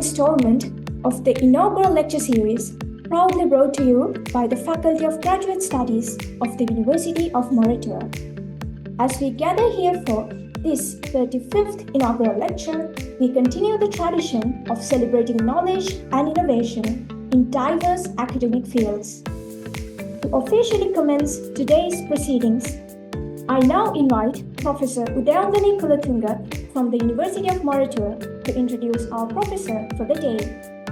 installment of the inaugural lecture series, proudly brought to you by the Faculty of Graduate Studies of the University of Moratuwa. As we gather here for this 35th inaugural lecture, we continue the tradition of celebrating knowledge and innovation in diverse academic fields. To officially commence today's proceedings, I now invite Professor Udayangani Kulathunga from the University of Moratuwa to introduce our professor for the day,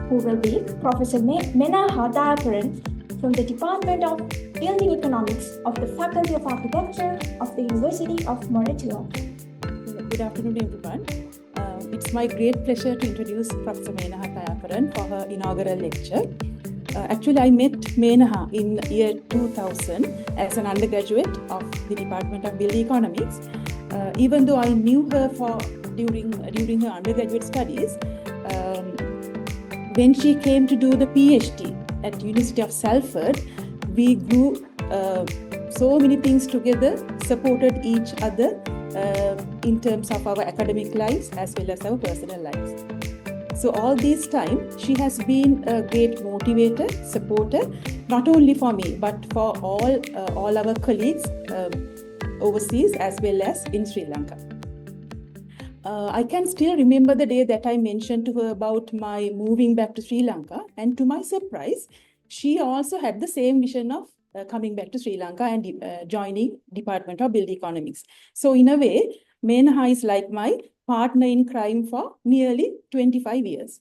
who will be Professor Menaha Thayaparan from the Department of Building Economics of the Faculty of Architecture of the University of Moratuwa. Good afternoon, everyone. It's my great pleasure to introduce Professor Menaha Thayaparan for her inaugural lecture. Actually, I met Menaha in year 2000 as an undergraduate of the Department of Building Economics. Even though I knew her during her undergraduate studies, when she came to do the PhD at University of Salford, we grew so many things together, supported each other in terms of our academic lives as well as our personal lives. So all this time, she has been a great motivator, supporter, not only for me, but for all our colleagues overseas as well as in Sri Lanka. I can still remember the day that I mentioned to her about my moving back to Sri Lanka, and to my surprise, she also had the same vision of coming back to Sri Lanka and joining Department of Building Economics. So in a way, Menaha is like my partner in crime for nearly 25 years.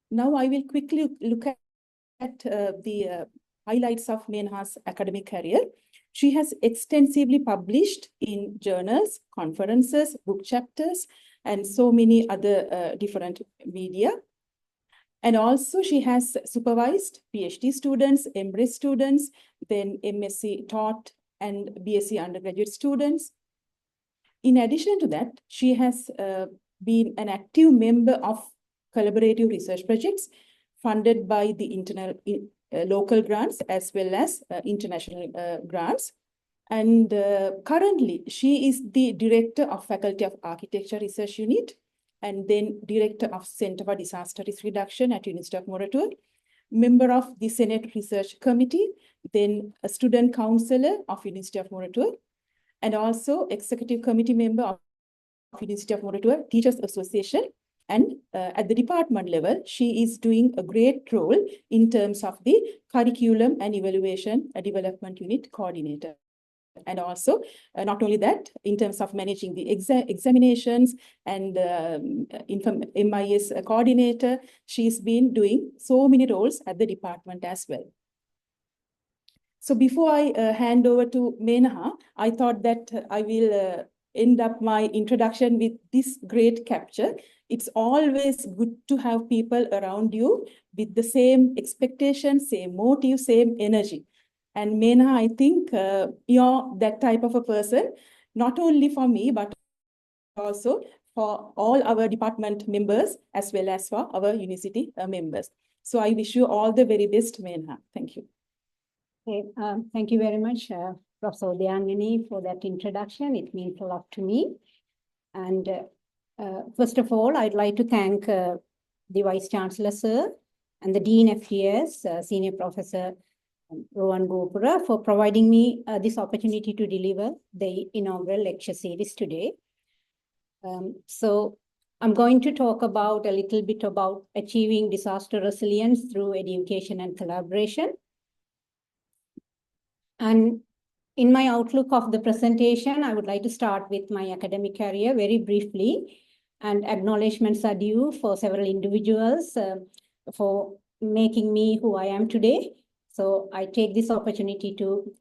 Now I will quickly look at the highlights of Menaha's academic career. She has extensively published in journals, conferences, book chapters, and so many other different media. And also she has supervised PhD students, MBA students, then MSc taught and BSc undergraduate students. In addition to that, she has been an active member of collaborative research projects funded by the local grants as well as international grants. And currently, she is the director of Faculty of Architecture Research Unit and then director of Center for Disaster Risk Reduction at University of Moratuwa, member of the Senate Research Committee, then a student counselor of University of Moratuwa, and also executive committee member of University of Moratuwa Teachers Association. And at the department level, she is doing a great role in terms of the curriculum and evaluation development unit coordinator. And also, not only that, in terms of managing the examinations and MIS coordinator, she's been doing so many roles at the department as well. So before I hand over to Menaha, I thought that I will end up my introduction with this great capture. It's always good to have people around you with the same expectations, same motive, same energy. And Menaha, I think you're that type of a person, not only for me, but also for all our department members, as well as for our university members. So I wish you all the very best, Menaha. Thank you. Okay, thank you very much, Professor Udayangani, for that introduction. It means a lot to me. And first of all, I'd like to thank the Vice Chancellor, sir, and the Dean of FES, Senior Professor Rowan Gopura, for providing me this opportunity to deliver the inaugural lecture series today. So I'm going to talk about a little bit about achieving disaster resilience through education and collaboration. And in my outlook of the presentation, I would like to start with my academic career very briefly, and acknowledgements are due for several individuals for making me who I am today. So I take this opportunity to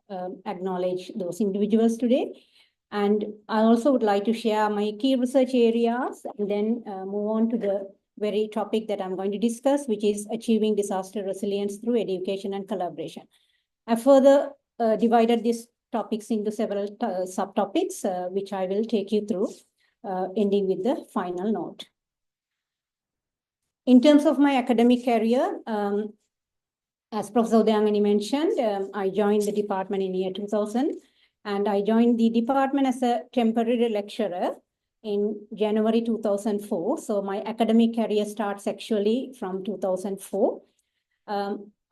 acknowledge those individuals today. And I also would like to share my key research areas and then move on to the very topic that I'm going to discuss, which is achieving disaster resilience through education and collaboration. I further divided these topics into several subtopics, which I will take you through, ending with the final note. In terms of my academic career, as Professor Udayangani mentioned, I joined the department in year 2000, and I joined the department as a temporary lecturer in January 2004. So my academic career starts actually from 2004.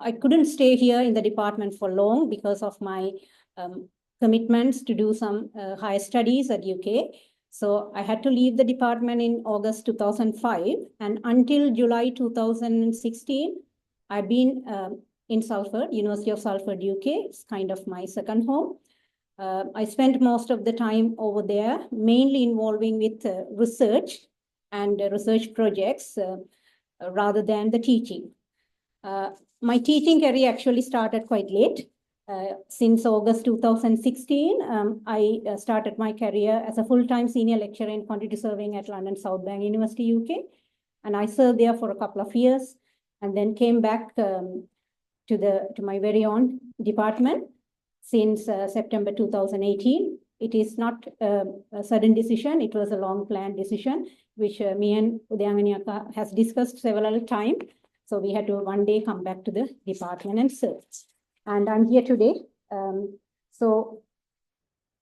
I couldn't stay here in the department for long because of my commitments to do some higher studies at UK. So I had to leave the department in August 2005, and until July 2016, I've been in Salford, University of Salford, UK. It's kind of my second home. I spent most of the time over there, mainly involving with research and research projects rather than the teaching. My teaching career actually started quite late. Since August 2016, I started my career as a full-time senior lecturer in quantity surveying at London South Bank University, UK. And I served there for a couple of years and then came back to my very own department since September 2018. It is not a sudden decision. It was a long planned decision, which me and Udayangani has discussed several times. So we had to one day come back to the department and serve. And I'm here today. So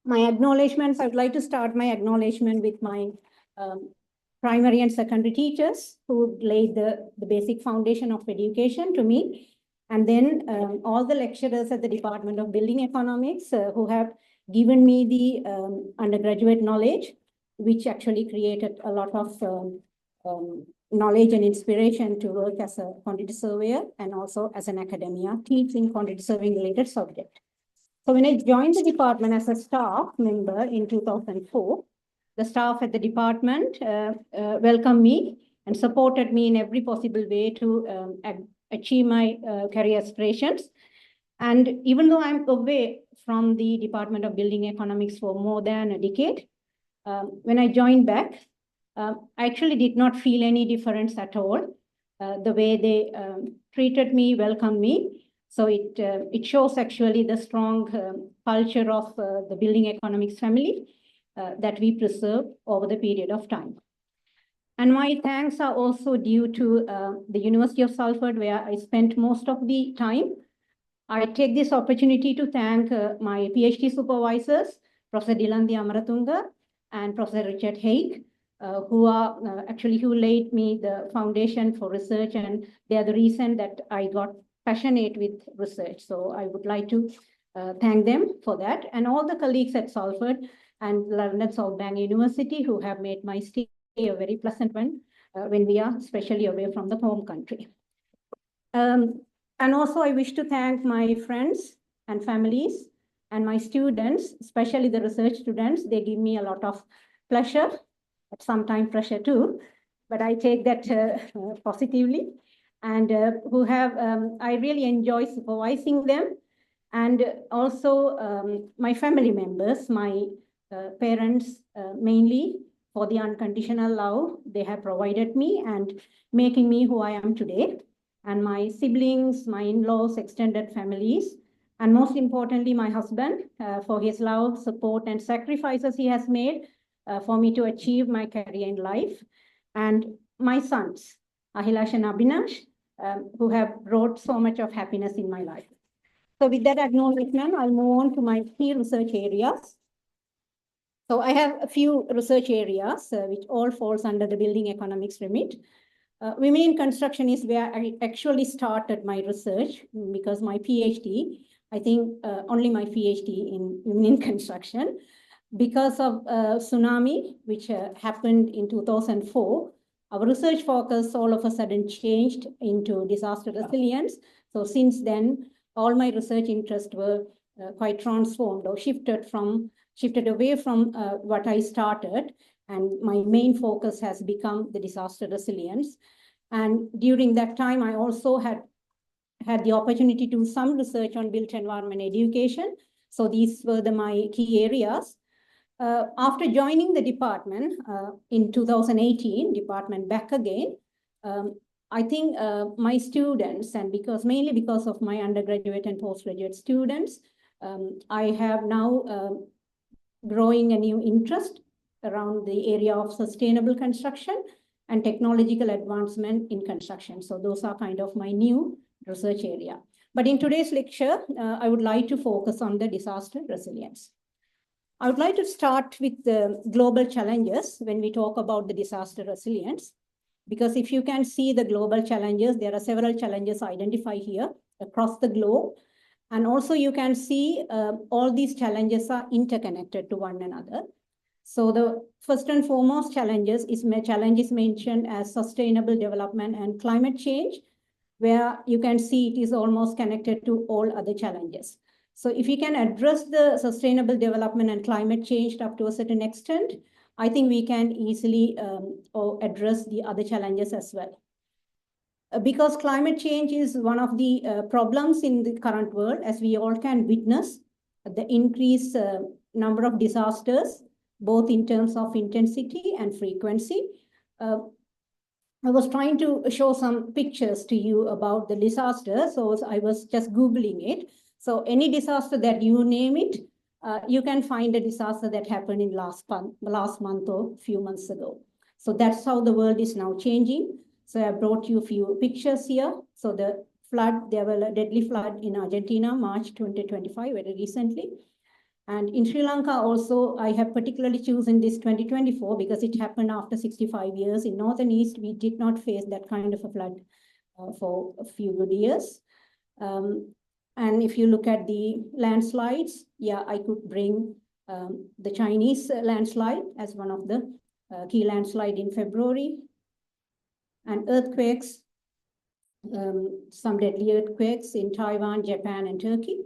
my acknowledgements, I'd like to start my acknowledgement with my primary and secondary teachers who laid the basic foundation of education to me. And then all the lecturers at the Department of Building Economics who have given me the undergraduate knowledge, which actually created a lot of knowledge and inspiration to work as a quantity surveyor and also as an academia teaching quantity surveying related subject. So when I joined the department as a staff member in 2004, the staff at the department welcomed me and supported me in every possible way to achieve my career aspirations. And even though I'm away from the Department of Building Economics for more than a decade, when I joined back, I actually did not feel any difference at all. The way they treated me, welcomed me. So it shows actually the strong culture of the building economics family that we preserve over the period of time. And my thanks are also due to the University of Salford, where I spent most of the time. I take this opportunity to thank my PhD supervisors, Professor Dilandi Amaratunga and Professor Richard Haig, who laid me the foundation for research, and they are the reason that I got passionate with research. So I would like to thank them for that, and all the colleagues at Salford and London South Bank University who have made my stay a very pleasant one when we are especially away from the home country. And also I wish to thank my friends and families and my students, especially the research students. They give me a lot of pleasure, but sometimes pressure too, but I take that positively, and who have, I really enjoy supervising them. And also my family members, my parents mainly, for the unconditional love they have provided me and making me who I am today. And my siblings, my in-laws, extended families, and most importantly, my husband for his love, support, and sacrifices he has made for me to achieve my career in life. And my sons, Ahilash and Abhinash, who have brought so much of happiness in my life. So with that acknowledgement, I'll move on to my key research areas. So I have a few research areas which all falls under the building economics remit. Women in construction is where I actually started my research, because my PhD, I think only my PhD in women in construction, because of tsunami, which happened in 2004, our research focus all of a sudden changed into disaster resilience. So since then, all my research interests were quite transformed or shifted away from what I started. And my main focus has become the disaster resilience. And during that time, I also had the opportunity to do some research on built environment education. So these were my key areas. After joining the department in 2018, department back again, I think my students, and mainly because of my undergraduate and postgraduate students, I have now growing a new interest around the area of sustainable construction and technological advancement in construction. So those are kind of my new research area. But in today's lecture, I would like to focus on the disaster resilience. I would like to start with the global challenges when we talk about the disaster resilience, because if you can see the global challenges, there are several challenges identified here across the globe. And also you can see all these challenges are interconnected to one another. So the first and foremost challenge is mentioned as sustainable development and climate change, where you can see it is almost connected to all other challenges. So if we can address the sustainable development and climate change up to a certain extent, I think we can easily address the other challenges as well. Because climate change is one of the problems in the current world, as we all can witness, the increased number of disasters, both in terms of intensity and frequency. I was trying to show some pictures to you about the disaster, so I was just Googling it. So any disaster that you name it, you can find a disaster that happened in last month or few months ago. So that's how the world is now changing. So I brought you a few pictures here. So the flood, there was a deadly flood in Argentina, March 2025, very recently. And in Sri Lanka also, I have particularly chosen this 2024 because it happened after 65 years. In Northern East, we did not face that kind of a flood for a few good years. And if you look at the landslides, yeah, I could bring the Chinese landslide as one of the key landslide in February. And earthquakes, some deadly earthquakes in Taiwan, Japan, and Turkey.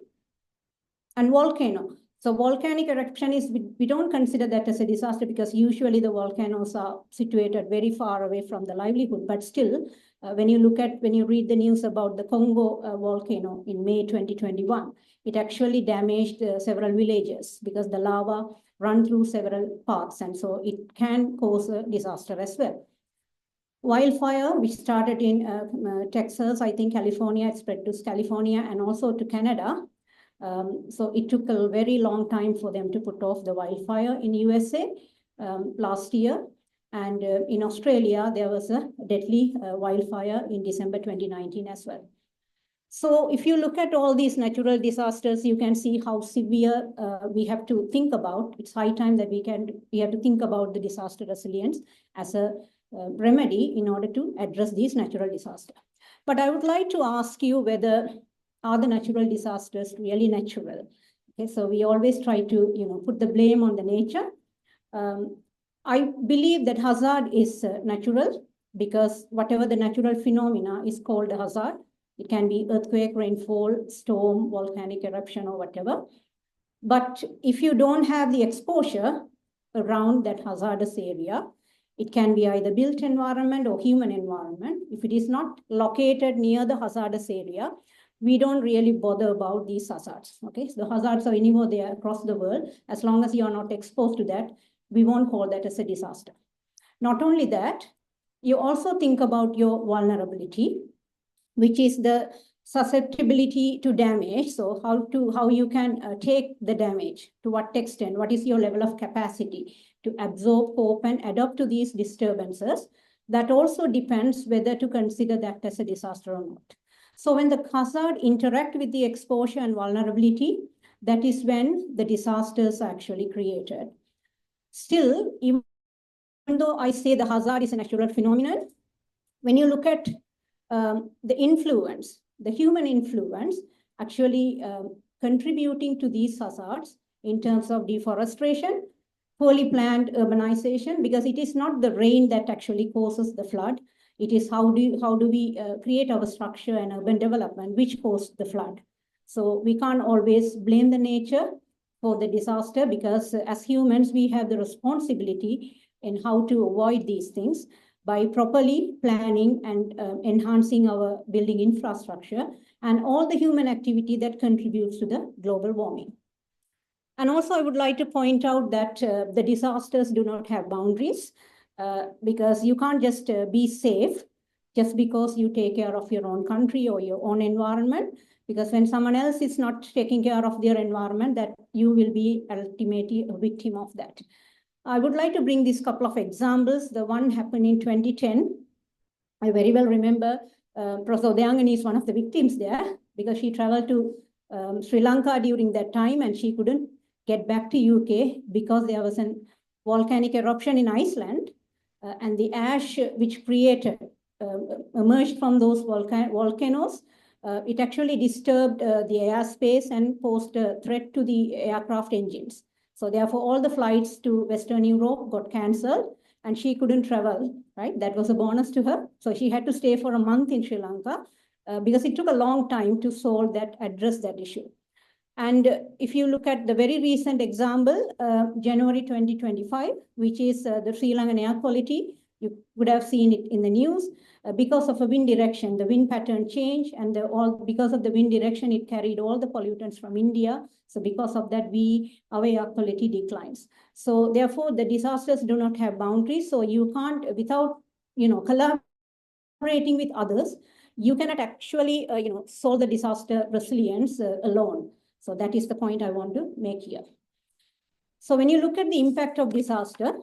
And volcano. So volcanic eruption is, we don't consider that as a disaster because usually the volcanoes are situated very far away from the livelihood. But still, when you read the news about the Congo volcano in May 2021, it actually damaged several villages because the lava run through several paths. And so it can cause a disaster as well. Wildfire, which started in Texas, I think California, it spread to California and also to Canada. So it took a very long time for them to put off the wildfire in USA last year. And in Australia, there was a deadly wildfire in December 2019 as well. So if you look at all these natural disasters, you can see how severe we have to think about. It's high time that we have to think about the disaster resilience as a remedy in order to address these natural disasters. But I would like to ask you whether are the natural disasters really natural? Okay, so we always try to put the blame on the nature. I believe that hazard is natural because whatever the natural phenomena is called a hazard. It can be earthquake, rainfall, storm, volcanic eruption, or whatever. But if you don't have the exposure around that hazardous area, it can be either built environment or human environment. If it is not located near the hazardous area, we don't really bother about these hazards. Okay, so the hazards are anywhere there across the world. As long as you are not exposed to that, we won't call that as a disaster. Not only that, you also think about your vulnerability, which is the susceptibility to damage. So how you can take the damage, to what extent, what is your level of capacity to absorb, cope, and adapt to these disturbances. That also depends whether to consider that as a disaster or not. So when the hazard interact with the exposure and vulnerability, that is when the disasters are actually created. Still, even though I say the hazard is a natural phenomenon, when you look at the influence, the human influence, actually contributing to these hazards in terms of deforestation, poorly planned urbanization, because it is not the rain that actually causes the flood. It is how do we create our structure and urban development which caused the flood. So we can't always blame the nature for the disaster because as humans, we have the responsibility in how to avoid these things by properly planning and enhancing our building infrastructure and all the human activity that contributes to the global warming. And also I would like to point out that the disasters do not have boundaries because you can't just be safe just because you take care of your own country or your own environment, because when someone else is not taking care of their environment, that you will be ultimately a victim of that. I would like to bring these couple of examples. The one happened in 2010. I very well remember Prof. Udayangani is one of the victims there because she traveled to Sri Lanka during that time and she couldn't get back to UK because there was a volcanic eruption in Iceland, and the ash which created emerged from those volcanoes. It actually disturbed the airspace and posed a threat to the aircraft engines. So therefore, all the flights to Western Europe got cancelled, and she couldn't travel, right? That was a bonus to her. So she had to stay for a month in Sri Lanka because it took a long time to solve that, address that issue. And if you look at the very recent example, January 2025, which is the Sri Lankan air quality, you would have seen it in the news. Because of a wind direction, the wind pattern changed, and because of the wind direction, it carried all the pollutants from India. So because of that, our air quality declines. So therefore, the disasters do not have boundaries. So you can't, without collaborating with others, you cannot actually solve the disaster resilience alone. So that is the point I want to make here. So when you look at the impact of disaster,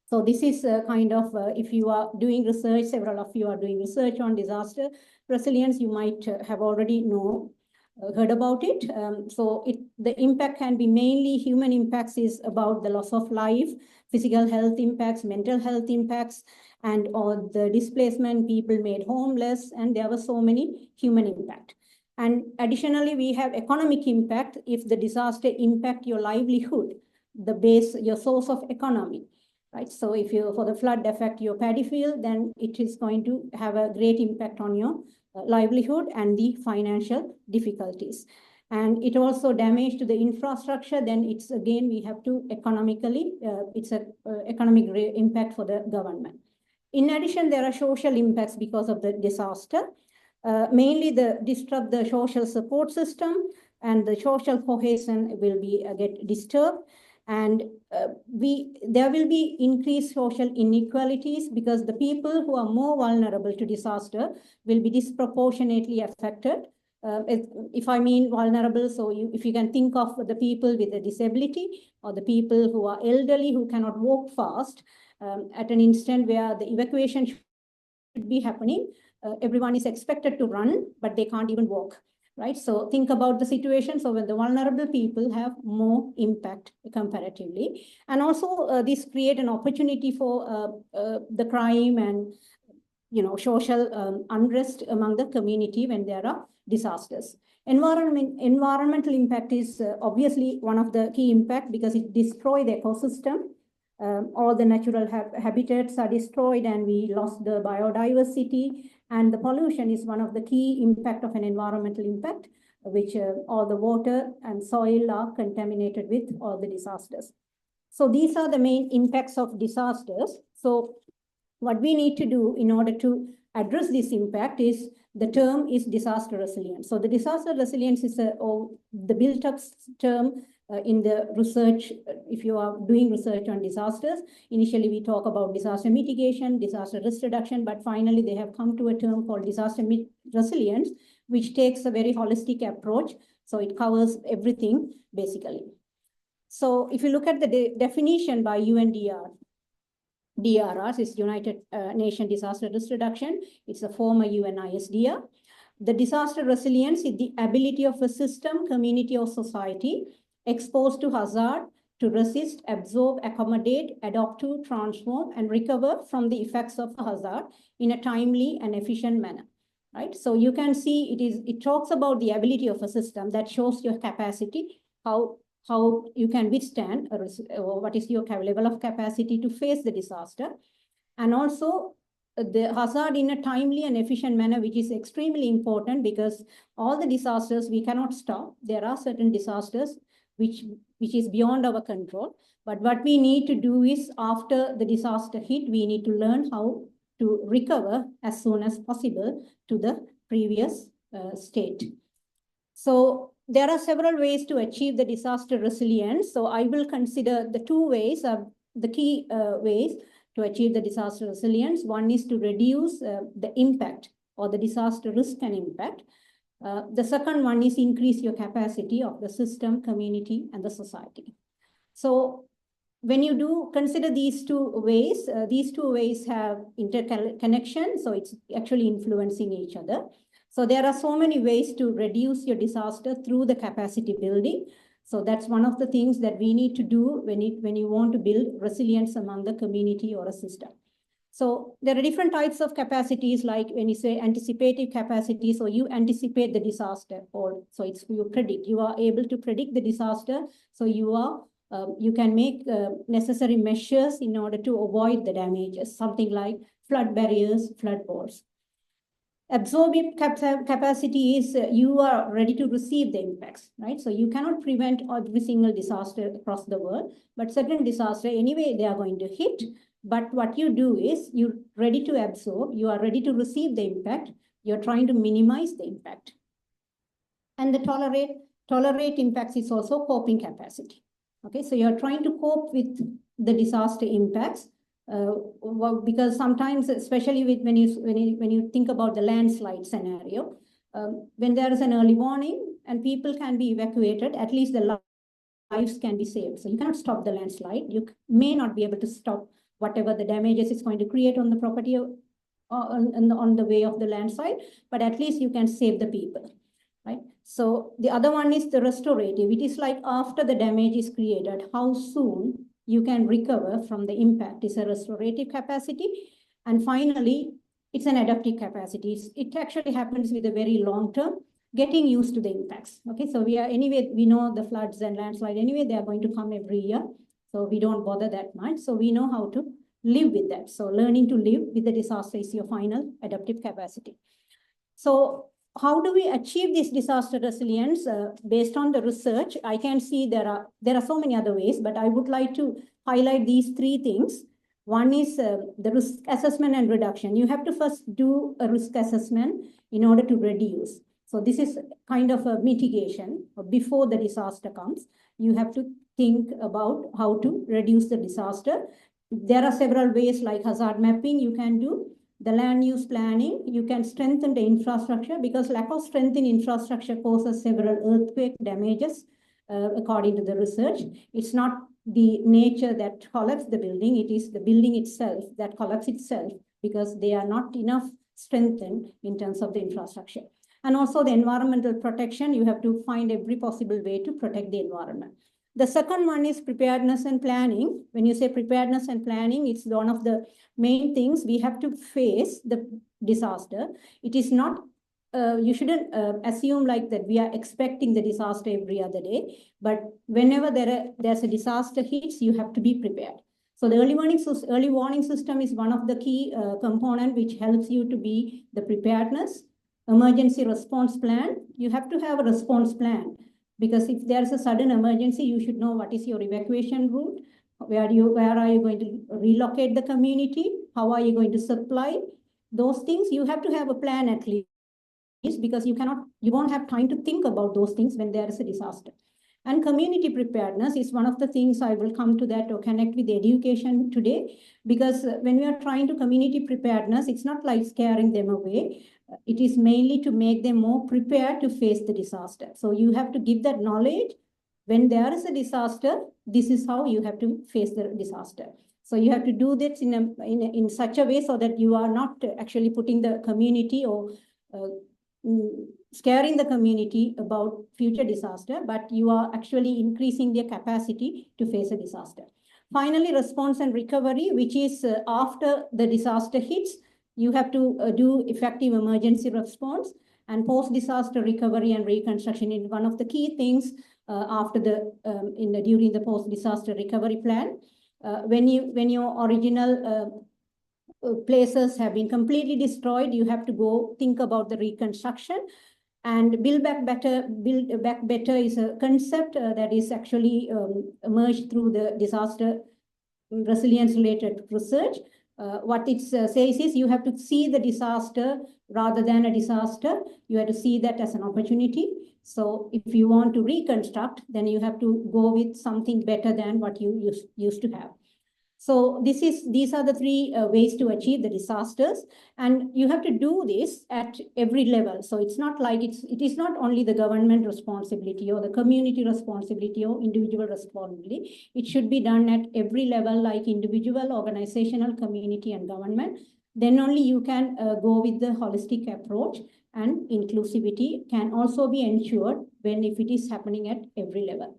so this is kind of, if you are doing research, several of you are doing research on disaster resilience, you might have already heard about it. So the impact can be mainly human impacts, is about the loss of life, physical health impacts, mental health impacts, and or the displacement, people made homeless, and there were so many human impact. And additionally, we have economic impact. If the disaster impact your livelihood, your source of economy, right? So if for the flood affect your paddy field, then it is going to have a great impact on your livelihood and the financial difficulties. And it also damage to the infrastructure, then it's again, we have to economically, it's a economic impact for the government. In addition, there are social impacts because of the disaster. Mainly disrupt the social support system, and the social cohesion will be get disturbed. And there will be increased social inequalities because the people who are more vulnerable to disaster will be disproportionately affected. If I mean vulnerable, so if you can think of the people with a disability or the people who are elderly who cannot walk fast, at an instant where the evacuation should be happening, everyone is expected to run, but they can't even walk, right? So think about the situation. So when the vulnerable people have more impact comparatively, and also this create an opportunity for the crime and social unrest among the community when there are disasters. Environmental impact is obviously one of the key impact because it destroys the ecosystem. All the natural habitats are destroyed, and we lost the biodiversity, and the pollution is one of the key impact of an environmental impact, which all the water and soil are contaminated with all the disasters. So these are the main impacts of disasters. So what we need to do in order to address this impact is, the term is disaster resilience. So the disaster resilience is the built-up term in the research. If you are doing research on disasters, initially we talk about disaster mitigation, disaster risk reduction, but finally they have come to a term called disaster resilience, which takes a very holistic approach. So it covers everything basically. So if you look at the definition by UNDR, DRRs is United Nations Disaster Risk Reduction. It's a former UNISDR. The disaster resilience is the ability of a system, community, or society exposed to hazard to resist, absorb, accommodate, adapt to, transform, and recover from the effects of a hazard in a timely and efficient manner, right? So you can see it talks about the ability of a system that shows your capacity, how you can withstand, or what is your level of capacity to face the disaster. And also the hazard in a timely and efficient manner, which is extremely important because all the disasters we cannot stop. There are certain disasters which is beyond our control. But what we need to do is, after the disaster hit, we need to learn how to recover as soon as possible to the previous state. So there are several ways to achieve the disaster resilience. So I will consider the two ways, the key ways to achieve the disaster resilience. One is to reduce the impact or the disaster risk and impact. The second one is increase your capacity of the system, community, and the society. So when you do consider these two ways have interconnection. So it's actually influencing each other. So there are so many ways to reduce your disaster through the capacity building. So that's one of the things that we need to do when you want to build resilience among the community or a system. So there are different types of capacities, like when you say anticipative capacity, so you anticipate the disaster, or so it's you predict. You are able to predict the disaster, so you can make necessary measures in order to avoid the damages, something like flood barriers, flood walls. Absorptive capacity is you are ready to receive the impacts, right? So you cannot prevent every single disaster across the world, but certain disaster, anyway, they are going to hit. But what you do is you're ready to absorb, you are ready to receive the impact, you're trying to minimize the impact. And the tolerate impacts is also coping capacity. Okay, so you're trying to cope with the disaster impacts. Because sometimes, especially when you think about the landslide scenario, when there is an early warning and people can be evacuated, at least the lives can be saved. So you cannot stop the landslide. You may not be able to stop whatever the damages it's going to create on the property on the way of the landslide, but at least you can save the people, right? So the other one is the restorative. It is like after the damage is created, how soon you can recover from the impact is a restorative capacity. And finally, it's an adaptive capacity. It actually happens with a very long term, getting used to the impacts. Okay, so we know the floods and landslide anyway, they are going to come every year. So we don't bother that much. So we know how to live with that. So learning to live with the disaster is your final adaptive capacity. So how do we achieve this disaster resilience? Based on the research, I can see there are so many other ways, but I would like to highlight these three things. One is the risk assessment and reduction. You have to first do a risk assessment in order to reduce. So this is kind of a mitigation before the disaster comes. You have to think about how to reduce the disaster. There are several ways like hazard mapping you can do. The land use planning, you can strengthen the infrastructure, because lack of strength in infrastructure causes several earthquake damages, according to the research. It's not the nature that collapses the building, it is the building itself that collapses itself because they are not enough strengthened in terms of the infrastructure. And also the environmental protection, you have to find every possible way to protect the environment. The second one is preparedness and planning. When you say preparedness and planning, it's one of the main things. We have to face the disaster. It is not, you shouldn't assume like that we are expecting the disaster every other day, but whenever there's a disaster hits, you have to be prepared. So the early warning system is one of the key component which helps you to be the preparedness. Emergency response plan, you have to have a response plan. Because if there's a sudden emergency, you should know what is your evacuation route, where are you going to relocate the community, how are you going to supply those things. You have to have a plan at least, because you won't have time to think about those things when there is a disaster. And community preparedness is one of the things I will come to that or connect with education today, because when we are trying to community preparedness, it's not like scaring them away. It is mainly to make them more prepared to face the disaster. So you have to give that knowledge. When there is a disaster, this is how you have to face the disaster. So you have to do this in such a way so that you are not actually putting the community or scaring the community about future disaster, but you are actually increasing their capacity to face a disaster. Finally, response and recovery, which is after the disaster hits, you have to do effective emergency response, and post-disaster recovery and reconstruction is one of the key things during the post-disaster recovery plan. When your original places have been completely destroyed, you have to go think about the reconstruction. And build back better is a concept that is actually emerged through the disaster resilience related research. What it says is you have to see the disaster rather than a disaster. You have to see that as an opportunity. So if you want to reconstruct, then you have to go with something better than what you used to have. So these are the three ways to achieve the disasters, and you have to do this at every level. So it's not like it is not only the government responsibility or the community responsibility or individual responsibility. It should be done at every level, like individual, organizational, community, and government. Then only you can go with the holistic approach, and inclusivity can also be ensured if it is happening at every level.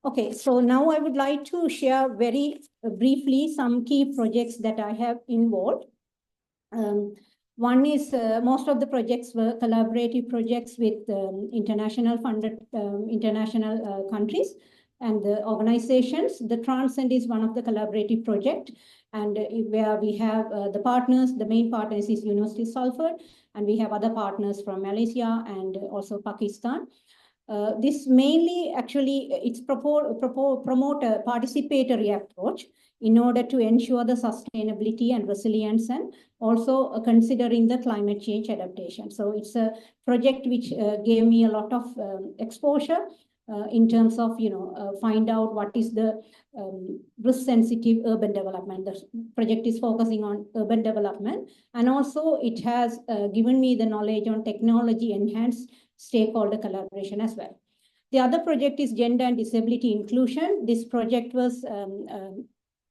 Okay, so now I would like to share very briefly some key projects that I have involved. One is most of the projects were collaborative projects with international funded international countries and the organizations. The Transcend is one of the collaborative project, and where we have the partners. The main partners is University of Salford, and we have other partners from Malaysia and also Pakistan. This mainly actually it's promote a participatory approach in order to ensure the sustainability and resilience, and also considering the climate change adaptation. So it's a project which gave me a lot of exposure in terms of, find out what is the risk sensitive urban development. The project is focusing on urban development, and also it has given me the knowledge on technology enhanced stakeholder collaboration as well. The other project is gender and disability inclusion. This project was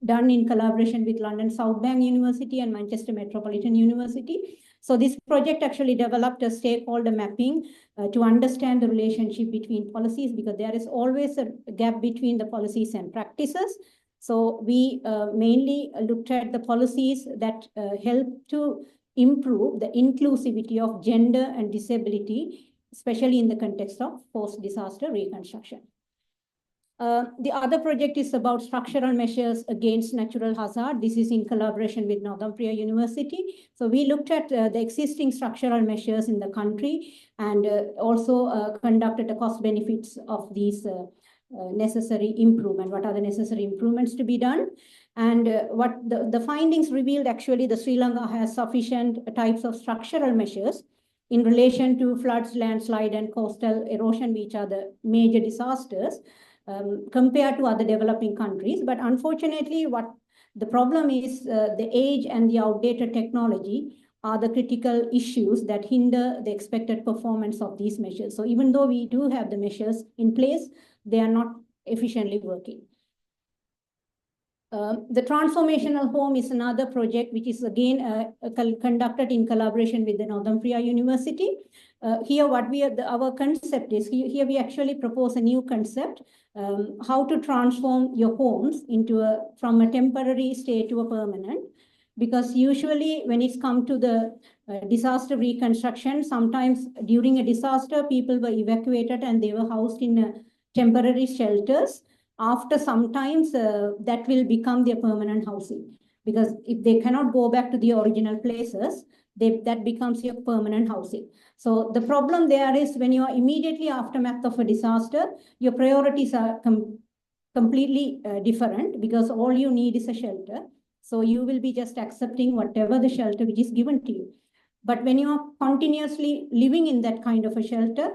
done in collaboration with London South Bank University and Manchester Metropolitan University. So this project actually developed a stakeholder mapping to understand the relationship between policies, because there is always a gap between the policies and practices. So we mainly looked at the policies that help to improve the inclusivity of gender and disability, especially in the context of post-disaster reconstruction. The other project is about structural measures against natural hazard. This is in collaboration with Northumbria University. So we looked at the existing structural measures in the country, and also conducted the cost benefits of these necessary improvement. What are the necessary improvements to be done? And what the findings revealed, actually, the Sri Lanka has sufficient types of structural measures in relation to floods, landslide, and coastal erosion, which are the major disasters, compared to other developing countries. But unfortunately, what the problem is, the age and the outdated technology are the critical issues that hinder the expected performance of these measures. So even though we do have the measures in place, they are not efficiently working. The transformational home is another project which is again conducted in collaboration with the Northumbria University. Here, what our concept is, here we actually propose a new concept, how to transform your homes into from a temporary state to a permanent. Because usually when it's come to the disaster reconstruction, sometimes during a disaster, people were evacuated and they were housed in temporary shelters. After sometimes that will become their permanent housing, because if they cannot go back to the original places, that becomes your permanent housing. So the problem there is, when you are immediately aftermath of a disaster, your priorities are completely different, because all you need is a shelter. So you will be just accepting whatever the shelter which is given to you. But when you are continuously living in that kind of a shelter,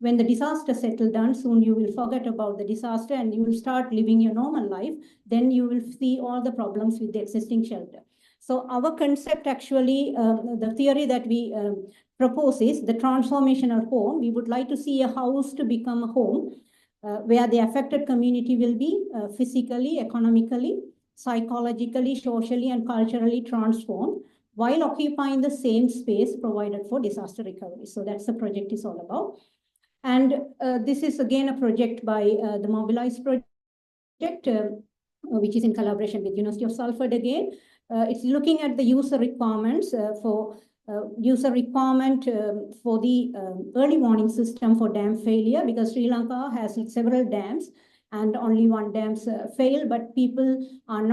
when the disaster settles down, soon you will forget about the disaster and you will start living your normal life. Then you will see all the problems with the existing shelter. So our concept, actually, the theory that we propose is the transformational home. We would like to see a house to become a home where the affected community will be physically, economically, psychologically, socially, and culturally transformed, while occupying the same space provided for disaster recovery. So that's the project is all about. And this is again a project by the Mobilize project, which is in collaboration with University of Salford again. It's looking at the user requirements for the early warning system for dam failure, because Sri Lanka has several dams and only one dams fail, but people are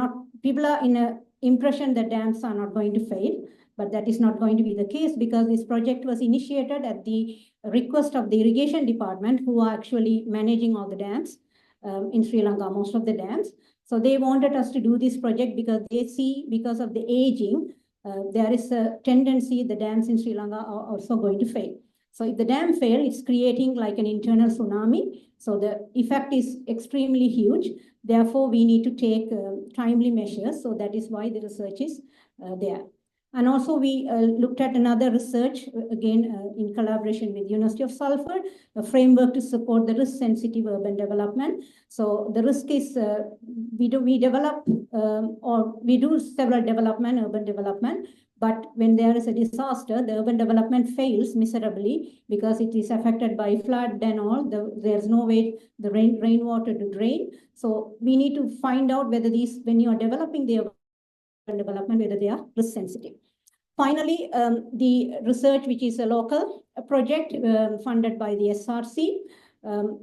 in a impression that dams are not going to fail. But that is not going to be the case, because this project was initiated at the request of the irrigation department, who are actually managing all the dams in Sri Lanka, most of the dams. So they wanted us to do this project because they see, because of the aging, there is a tendency the dams in Sri Lanka are also going to fail. So if the dam fail, it's creating like an internal tsunami. So the effect is extremely huge. Therefore, we need to take timely measures. So that is why the research is there. And also we looked at another research, again, in collaboration with University of Salford, a framework to support the risk-sensitive urban development. So the risk is, we do several urban development, But when there is a disaster, the urban development fails miserably because it is affected by flood and all. There's no way the rainwater to drain. So we need to find out whether these, when you are developing the urban development, whether they are risk sensitive. Finally, the research, which is a local project funded by the SRC.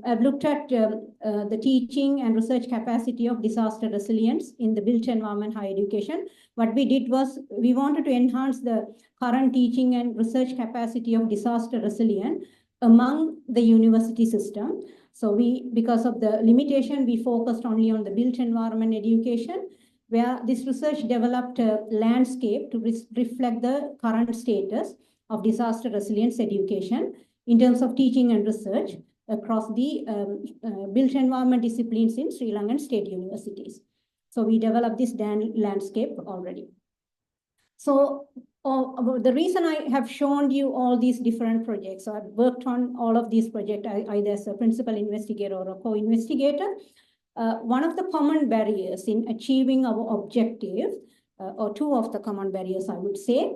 I've looked at the teaching and research capacity of disaster resilience in the built environment higher education. What we did was we wanted to enhance the current teaching and research capacity of disaster resilience among the university system. So because of the limitation, we focused only on the built environment education, where this research developed a landscape to reflect the current status of disaster resilience education in terms of teaching and research across the built environment disciplines in Sri Lankan state universities. So we developed this landscape already. So the reason I have shown you all these different projects, so I've worked on all of these projects either as a principal investigator or a co-investigator. One of the common barriers in achieving our objective, or two of the common barriers, I would say.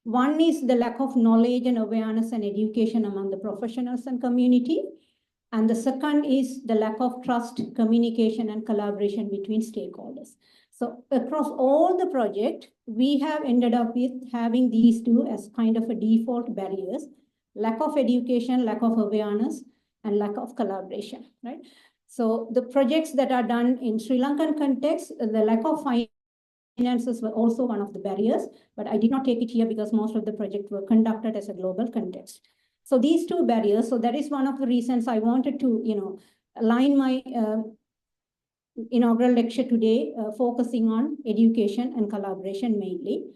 One is the lack of knowledge and awareness and education among the professionals and community. And the second is the lack of trust, communication, and collaboration between stakeholders. So across all the project, we have ended up with having these two as kind of a default barriers: lack of education, lack of awareness, and lack of collaboration, right? So the projects that are done in Sri Lankan context, the lack of finances were also one of the barriers, but I did not take it here because most of the projects were conducted as a global context. So these two barriers, so that is one of the reasons I wanted to, align my inaugural lecture today, focusing on education and collaboration mainly.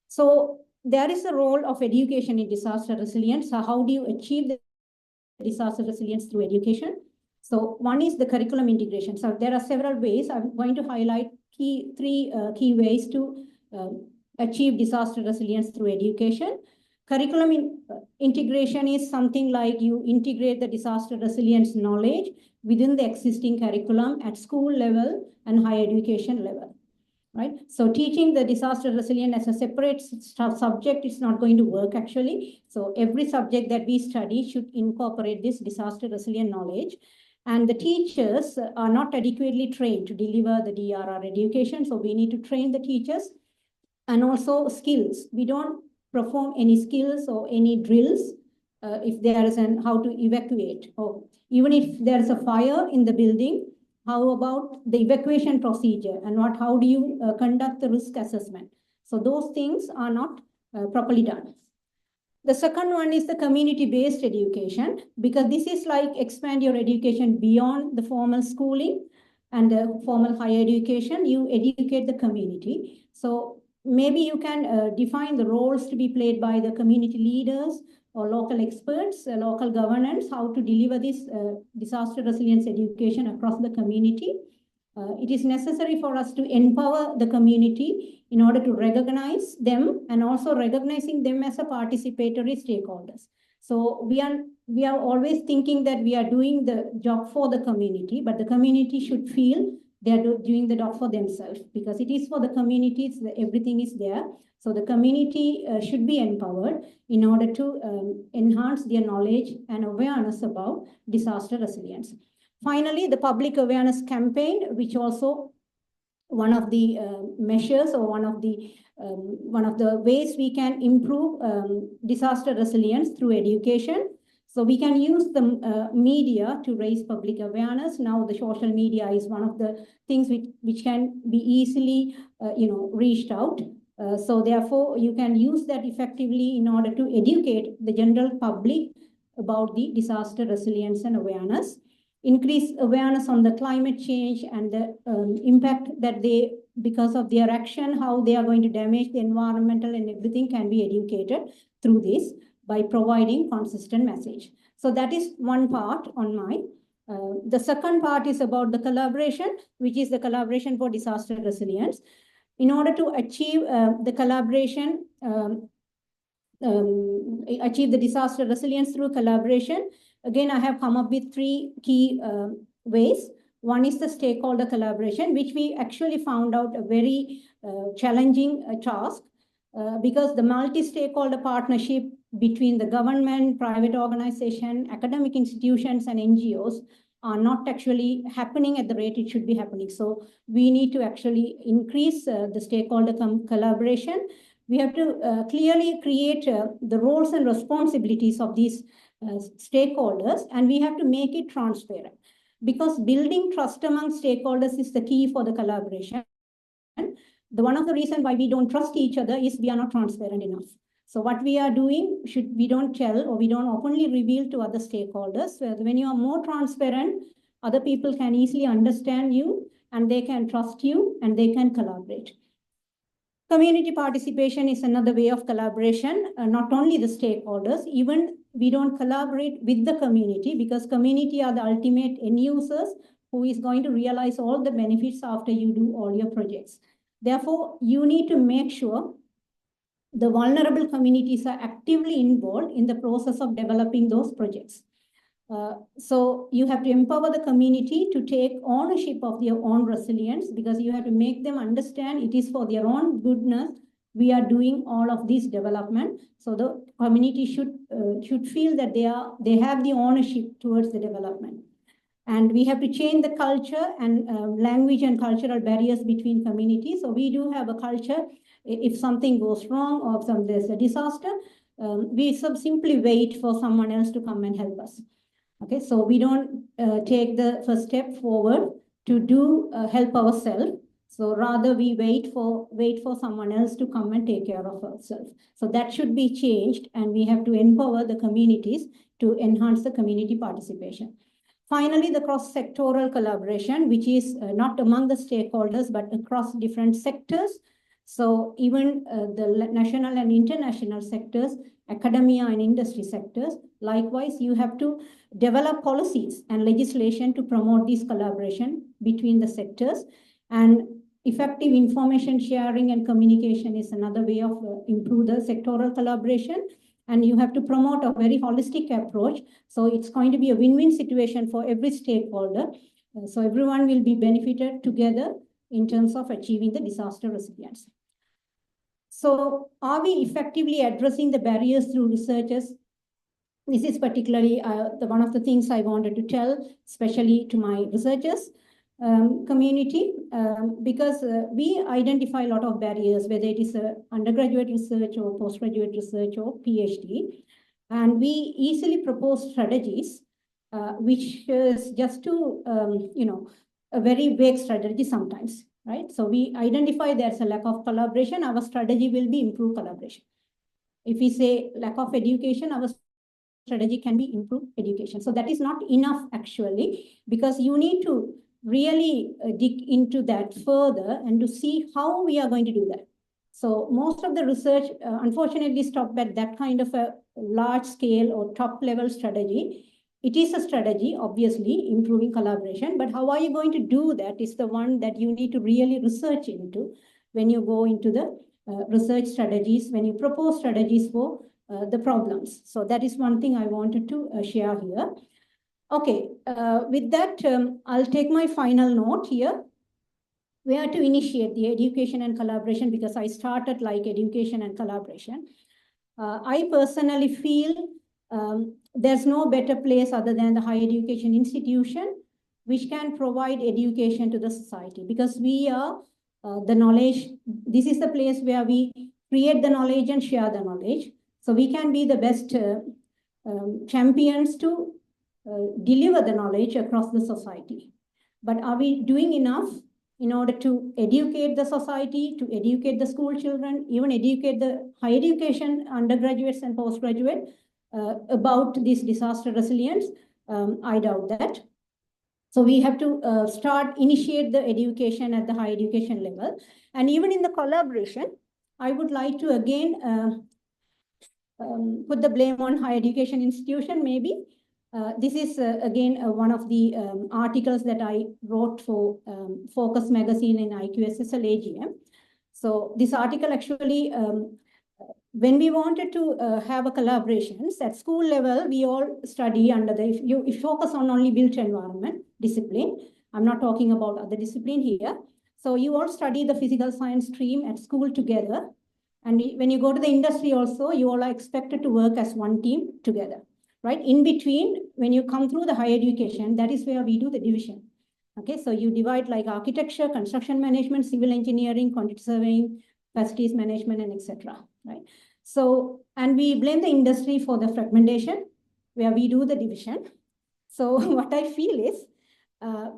So there is a role of education in disaster resilience. So how do you achieve the disaster resilience through education? So one is the curriculum integration. So there are several ways. I'm going to highlight three key ways to achieve disaster resilience through education. Curriculum integration is something like you integrate the disaster resilience knowledge within the existing curriculum at school level and higher education level, right? So teaching the disaster resilience as a separate subject is not going to work actually. So every subject that we study should incorporate this disaster resilient knowledge. And the teachers are not adequately trained to deliver the DRR education. So we need to train the teachers, and also skills. We don't perform any skills or any drills if there is how to evacuate, or even if there is a fire in the building, how about the evacuation procedure and how do you conduct the risk assessment? So those things are not properly done. The second one is the community-based education, because this is like expand your education beyond the formal schooling and the formal higher education. You educate the community. So maybe you can define the roles to be played by the community leaders or local experts, local governance, how to deliver this disaster resilience education across the community. It is necessary for us to empower the community in order to recognize them and also recognizing them as a participatory stakeholders. So we are always thinking that we are doing the job for the community, but the community should feel they are doing the job for themselves, because it is for the communities, everything is there. So the community should be empowered in order to enhance their knowledge and awareness about disaster resilience. Finally, the public awareness campaign, which also one of the measures or one of the ways we can improve disaster resilience through education. So we can use the media to raise public awareness. Now the social media is one of the things which can be easily reached out. So therefore, you can use that effectively in order to educate the general public about the disaster resilience and awareness. Increase awareness on the climate change and the impact that because of their action, how they are going to damage the environmental and everything can be educated through this by providing consistent message. So that is one part on my. The second part is about the collaboration, which is the collaboration for disaster resilience. In order to achieve the collaboration, achieve the disaster resilience through collaboration, again, I have come up with three key ways. One is the stakeholder collaboration, which we actually found out a very challenging task. because the multi-stakeholder partnership between the government, private organization, academic institutions, and NGOs are not actually happening at the rate it should be happening. So we need to actually increase the stakeholder collaboration. We have to clearly create the roles and responsibilities of these stakeholders, and we have to make it transparent, because building trust among stakeholders is the key for the collaboration. One of the reasons why we don't trust each other is we are not transparent enough. So what we are doing, we don't tell or we don't openly reveal to other stakeholders. When you are more transparent, other people can easily understand you and they can trust you and they can collaborate. Community participation is another way of collaboration, not only the stakeholders, even we don't collaborate with the community, because community are the ultimate end users who is going to realize all the benefits after you do all your projects. Therefore, you need to make sure the vulnerable communities are actively involved in the process of developing those projects. So you have to empower the community to take ownership of their own resilience, because you have to make them understand it is for their own goodness we are doing all of this development. So the community should feel that they have the ownership towards the development. And we have to change the culture and language and cultural barriers between communities. So we do have a culture. If something goes wrong or if there's a disaster, we simply wait for someone else to come and help us. Okay, so we don't take the first step forward to do help ourselves. So rather we wait for someone else to come and take care of ourselves. So that should be changed, and we have to empower the communities to enhance the community participation. Finally, the cross-sectoral collaboration, which is not among the stakeholders, but across different sectors. So even the national and international sectors, academia and industry sectors, likewise, you have to develop policies and legislation to promote this collaboration between the sectors. And effective information sharing and communication is another way of improve the sectoral collaboration. And you have to promote a very holistic approach. So it's going to be a win-win situation for every stakeholder. So everyone will be benefited together in terms of achieving the disaster resilience. So are we effectively addressing the barriers through researchers? This is particularly one of the things I wanted to tell, especially to my researchers community, because we identify a lot of barriers, whether it is undergraduate research or postgraduate research or PhD. And we easily propose strategies, which is just to, a very vague strategy sometimes, right? So we identify there's a lack of collaboration, our strategy will be improve collaboration. If we say lack of education, our strategy can be improve education. So that is not enough actually, because you need to really dig into that further and to see how we are going to do that. So most of the research, unfortunately, stopped at that kind of a large scale or top level strategy. It is a strategy, obviously, improving collaboration, but how are you going to do that is the one that you need to really research into when you go into the research strategies, when you propose strategies for the problems. So that is one thing I wanted to share here. Okay, with that, I'll take my final note here. We are to initiate the education and collaboration, because I started like education and collaboration. I personally feel there's no better place other than the higher education institution, which can provide education to the society, because we are the knowledge. This is the place where we create the knowledge and share the knowledge. So we can be the best champions to deliver the knowledge across the society. But are we doing enough in order to educate the society, to educate the school children, even educate the higher education undergraduates and postgraduate about this disaster resilience? I doubt that. So we have to initiate the education at the higher education level. And even in the collaboration, I would like to again put the blame on higher education institution maybe. This is again one of the articles that I wrote for Focus magazine in IQSSL AGM. So this article actually, when we wanted to have a collaborations at school level, we all study under the, if you focus on only built environment discipline, I'm not talking about other discipline here. So you all study the physical science stream at school together. And when you go to the industry also, you all are expected to work as one team together, right? In between, when you come through the higher education, that is where we do the division. Okay, so you divide like architecture, construction management, civil engineering, quantity surveying, facilities management, and etc. Right? So, and we blame the industry for the fragmentation, where we do the division. So what I feel is,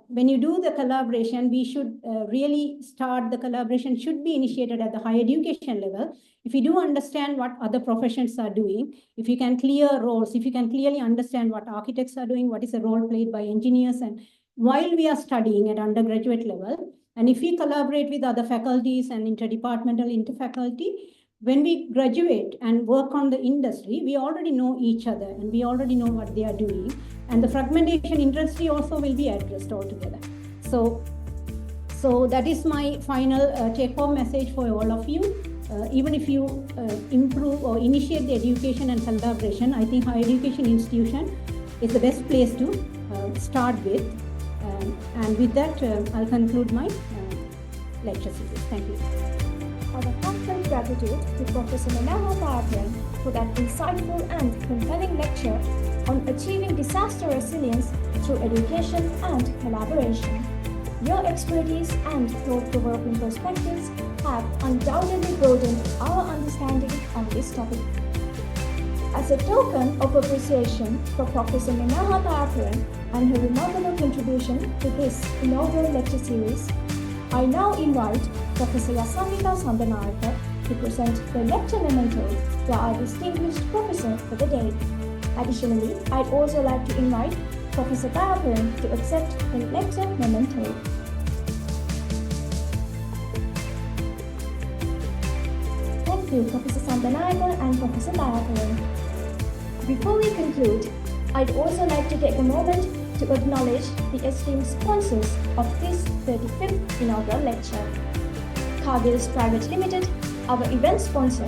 when you do the collaboration, we should really start the collaboration should be initiated at the higher education level. If you do understand what other professions are doing, if you can clear roles, if you can clearly understand what architects are doing, what is the role played by engineers, and while we are studying at undergraduate level, and if we collaborate with other faculties and interdepartmental, interfaculty, when we graduate and work on the industry, we already know each other and we already know what they are doing. And the fragmentation industry also will be addressed altogether. So that is my final take-home message for all of you. Even if you improve or initiate the education and collaboration, I think higher education institution is the best place to start with. And with that, I'll conclude my lecture series. Thank you. Our heartfelt gratitude to Professor Menaha Thayaparan for that insightful and compelling lecture on achieving disaster resilience through education and collaboration. Your expertise and thought-provoking perspectives have undoubtedly broadened our understanding on this topic. As a token of appreciation for Professor Menaha Thayaparan and her remarkable contribution to this inaugural lecture series, I now invite Professor Yasamita Sandanayaka to present the lecture memento to our distinguished professor for the day. Additionally, I'd also like to invite Professor Thayaparan to accept the lecture memento. Thank you, Professor Sandanayaka and Professor Thayaparan. Before we conclude, I'd also like to take a moment to acknowledge the esteemed sponsors of this 35th inaugural lecture. Cargill's Private Limited, our event sponsor,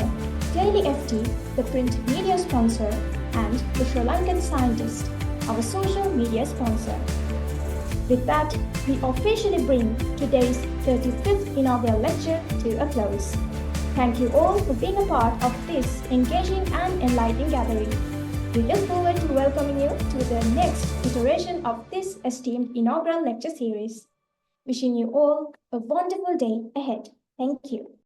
Daily FT, the print media sponsor, and the Sri Lankan Scientist, our social media sponsor. With that, we officially bring today's 35th inaugural lecture to a close. Thank you all for being a part of this engaging and enlightening gathering. We look forward to welcoming you to the next iteration of this esteemed inaugural lecture series. Wishing you all a wonderful day ahead. Thank you.